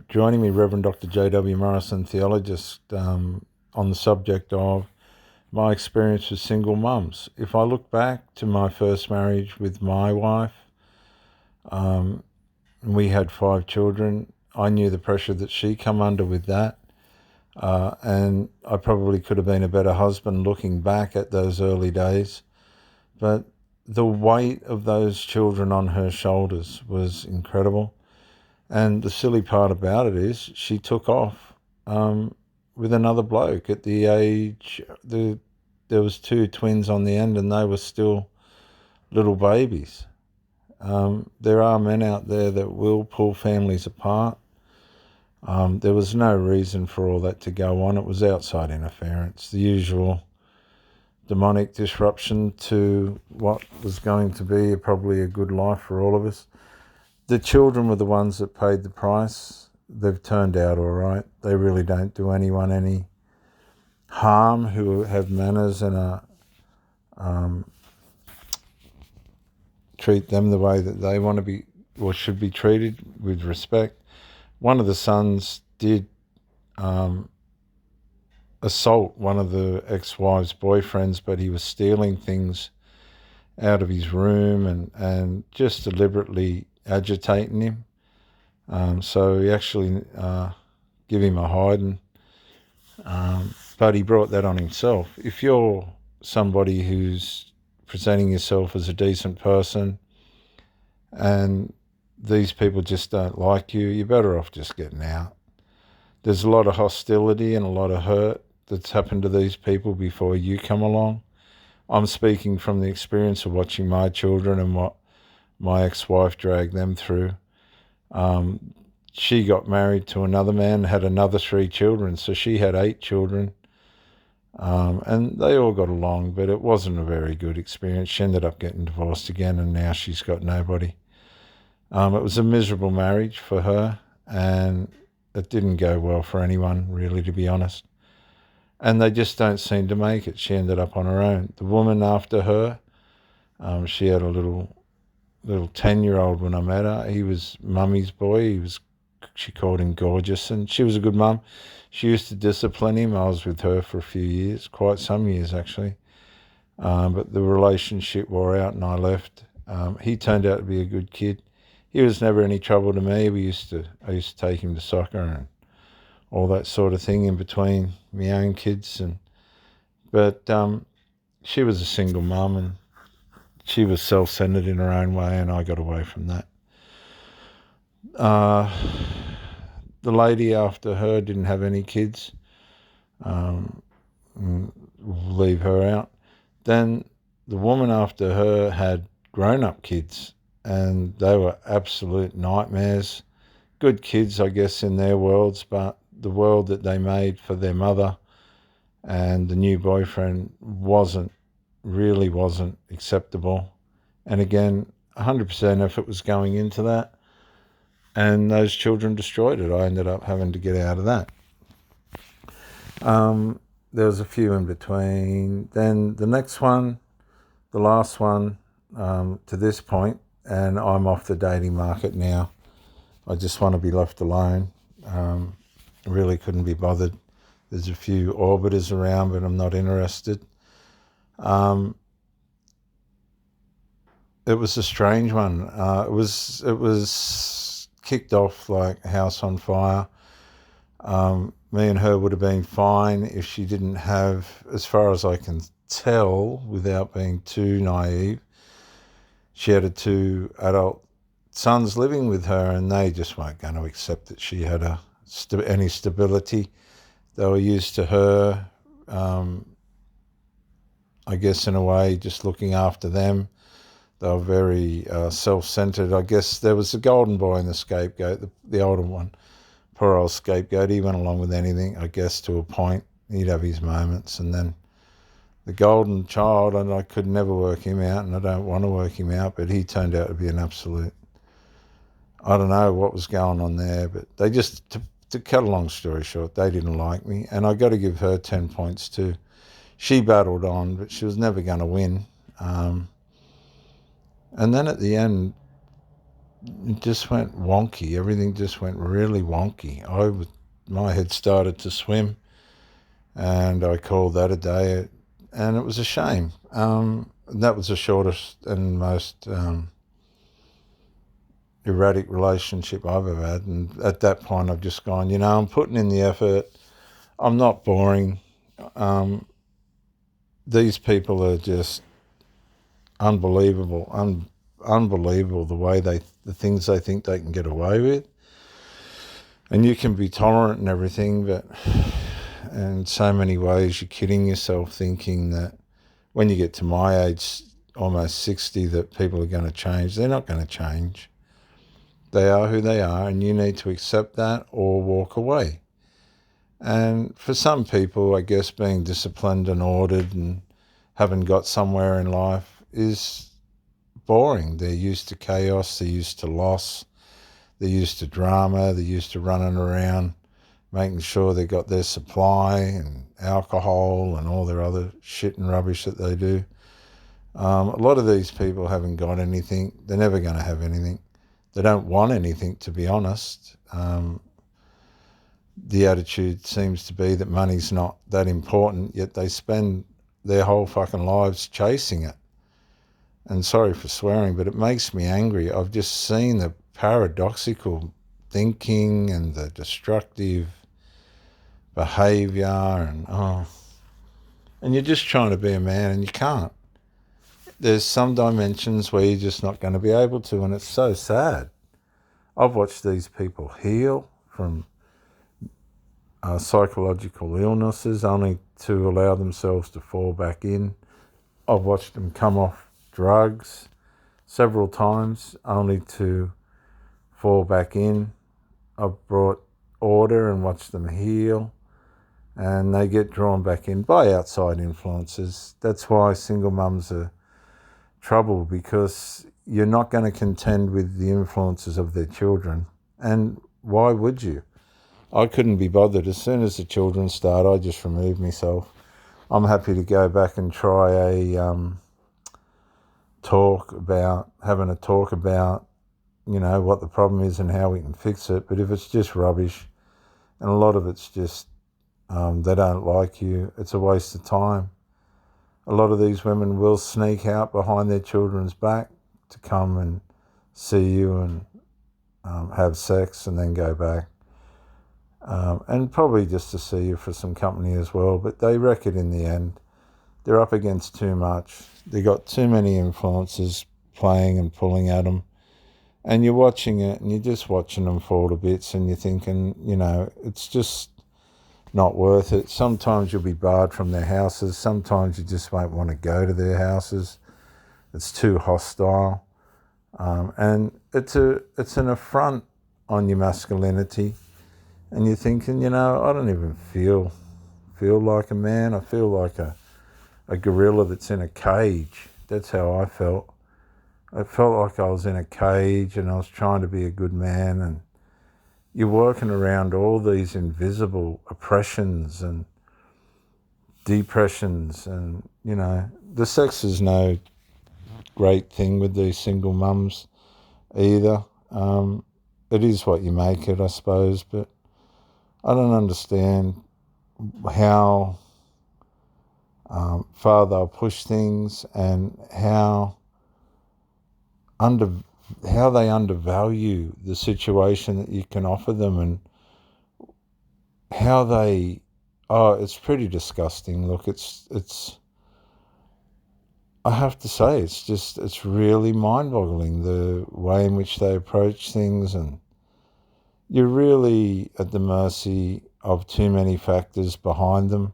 Joining me, Reverend Dr. J.W. Morrison, theologist, on the subject of my experience with single mums. If I look back to my first marriage with my wife, we had 5 children. I knew the pressure that she come under with that, and I probably could have been a better husband looking back at those early days. But the weight of those children on her shoulders was incredible. And the silly part about it is she took off with another bloke at the age, there was 2 twins on the end and they were still little babies. There are men out there that will pull families apart. There was no reason for all that to go on. It was outside interference, the usual demonic disruption to what was going to be probably a good life for all of us. The children were the ones that paid the price. They've turned out all right. They really don't do anyone any harm who have manners and treat them the way that they want to be or should be treated, with respect. One of the sons did assault one of the ex-wife's boyfriends, but he was stealing things out of his room and just deliberately agitating him. So he actually give him a hiding, but he brought that on himself. If you're somebody who's presenting yourself as a decent person and these people just don't like you, you're better off just getting out. There's a lot of hostility and a lot of hurt that's happened to these people before you come along. I'm speaking from the experience of watching my children and what my ex-wife dragged them through. She got married to another man, had another 3 children, so she had 8 children. And they all got along, but it wasn't a very good experience. She ended up getting divorced again, and now she's got nobody. It was a miserable marriage for her, and it didn't go well for anyone, really, to be honest. And they just don't seem to make it. She ended up on her own. The woman after her, she had a little 10-year-old when I met her. He was mummy's boy. She called him gorgeous, and she was a good mum. She used to discipline him. I was with her for a few years, quite some years actually. But the relationship wore out and I left. He turned out to be a good kid. He was never any trouble to me. I used to take him to soccer and all that sort of thing in between my own kids. But she was a single mum and she was self-centered in her own way, and I got away from that. The lady after her didn't have any kids. We'll leave her out. Then the woman after her had grown-up kids, and they were absolute nightmares. Good kids, I guess, in their worlds, but the world that they made for their mother and the new boyfriend really wasn't acceptable. And again, 100% effort was going into that, and those children destroyed it. I ended up having to get out of that. There was a few in between. Then the next one, the last one, to this point, and I'm off the dating market now. I just want to be left alone. Really couldn't be bothered. There's a few orbiters around, but I'm not interested. It was a strange one. It was kicked off like a house on fire. Me and her would have been fine if she didn't have, as far as I can tell, without being too naive, she had 2 adult sons living with her, and they just weren't going to accept that she had any stability. They were used to her, I guess in a way, just looking after them. They were very self-centered. I guess there was the golden boy and the scapegoat, the older one. Poor old scapegoat, he went along with anything, I guess, to a point. He'd have his moments. And then the golden child, and I could never work him out, and I don't want to work him out, but he turned out to be an absolute, I don't know what was going on there, but they just, to cut a long story short, they didn't like me. And I got to give her 10 points too. She battled on, but she was never going to win. And then at the end, it just went wonky. Everything just went really wonky. My head started to swim, and I called that a day, and it was a shame. That was the shortest and most erratic relationship I've ever had, and at that point I've just gone, I'm putting in the effort. I'm not boring. Um, these people are just unbelievable, unbelievable the things they think they can get away with. And you can be tolerant and everything, but in so many ways you're kidding yourself thinking that when you get to my age, almost 60, that people are going to change. They're not going to change. They are who they are, and you need to accept that or walk away. And for some people, I guess being disciplined and ordered and having got somewhere in life is boring. They're used to chaos, they're used to loss, they're used to drama, they're used to running around making sure they got their supply and alcohol and all their other shit and rubbish that they do. A lot of these people haven't got anything. They're never going to have anything. They don't want anything, to be honest. The attitude seems to be that money's not that important, yet they spend their whole fucking lives chasing it. And sorry for swearing, but it makes me angry. I've just seen the paradoxical thinking and the destructive behaviour, and you're just trying to be a man and you can't. There's some dimensions where you're just not going to be able to, and it's so sad. I've watched these people heal from psychological illnesses only to allow themselves to fall back in. I've watched them come off drugs several times only to fall back in. I've brought order and watched them heal, and they get drawn back in by outside influences. That's why single mums are trouble, because you're not going to contend with the influences of their children. And why would you? I couldn't be bothered. As soon as the children start, I just remove myself. I'm happy to go back and try having a talk about, what the problem is and how we can fix it. But if it's just rubbish, and a lot of it's just they don't like you, it's a waste of time. A lot of these women will sneak out behind their children's back to come and see you and have sex and then go back. And probably just to see you for some company as well. But they reckon in the end, they're up against too much. They got too many influences playing and pulling at them. And you're watching it and you're just watching them fall to bits, and you're thinking, it's just not worth it. Sometimes you'll be barred from their houses. Sometimes you just won't want to go to their houses. It's too hostile. And it's an affront on your masculinity. And you're thinking, I don't even feel like a man. I feel like a gorilla that's in a cage. That's how I felt. I felt like I was in a cage and I was trying to be a good man, and you're working around all these invisible oppressions and depressions, and, the sex is no great thing with these single mums either. It is what you make it, I suppose, but I don't understand how far they'll push things, and how they undervalue the situation that you can offer them, and how it's pretty disgusting. Look, I have to say, it's really mind-boggling, the way in which they approach things, and you're really at the mercy of too many factors behind them.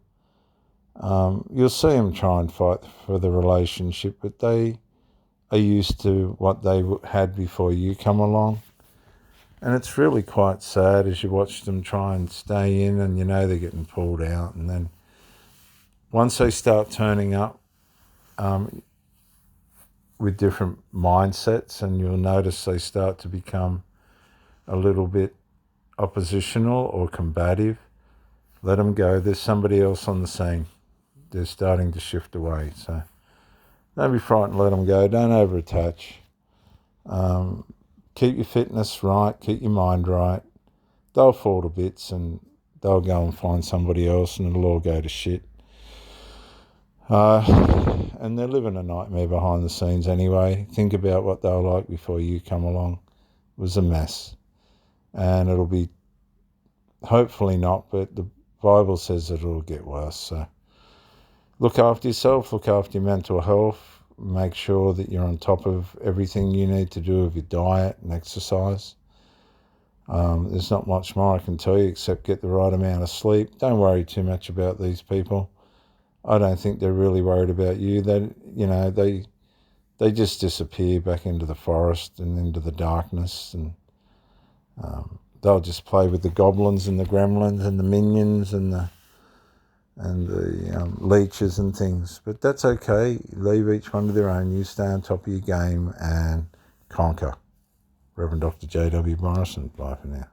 You'll see them try and fight for the relationship, but they are used to what they had before you come along. And it's really quite sad as you watch them try and stay in, and they're getting pulled out. And then once they start turning up with different mindsets, and you'll notice they start to become a little bit oppositional or combative, let them go. There's somebody else on the scene. They're starting to shift away. So don't be frightened, let them go. Don't over-attach. keep your fitness right, keep your mind right. They'll fall to bits and they'll go and find somebody else and it'll all go to shit. And they're living a nightmare behind the scenes anyway. Think about what they were like before you come along. It was a mess. And it'll be, hopefully not, but the Bible says it'll get worse. So look after yourself, look after your mental health, make sure that you're on top of everything you need to do with your diet and exercise. There's not much more I can tell you except get the right amount of sleep. Don't worry too much about these people. I don't think they're really worried about you. They just disappear back into the forest and into the darkness, and they'll just play with the goblins and the gremlins and the minions and the leeches and things. But that's okay. Leave each one to their own. You stay on top of your game and conquer. Reverend Dr. J.W. Morrison. Bye for now.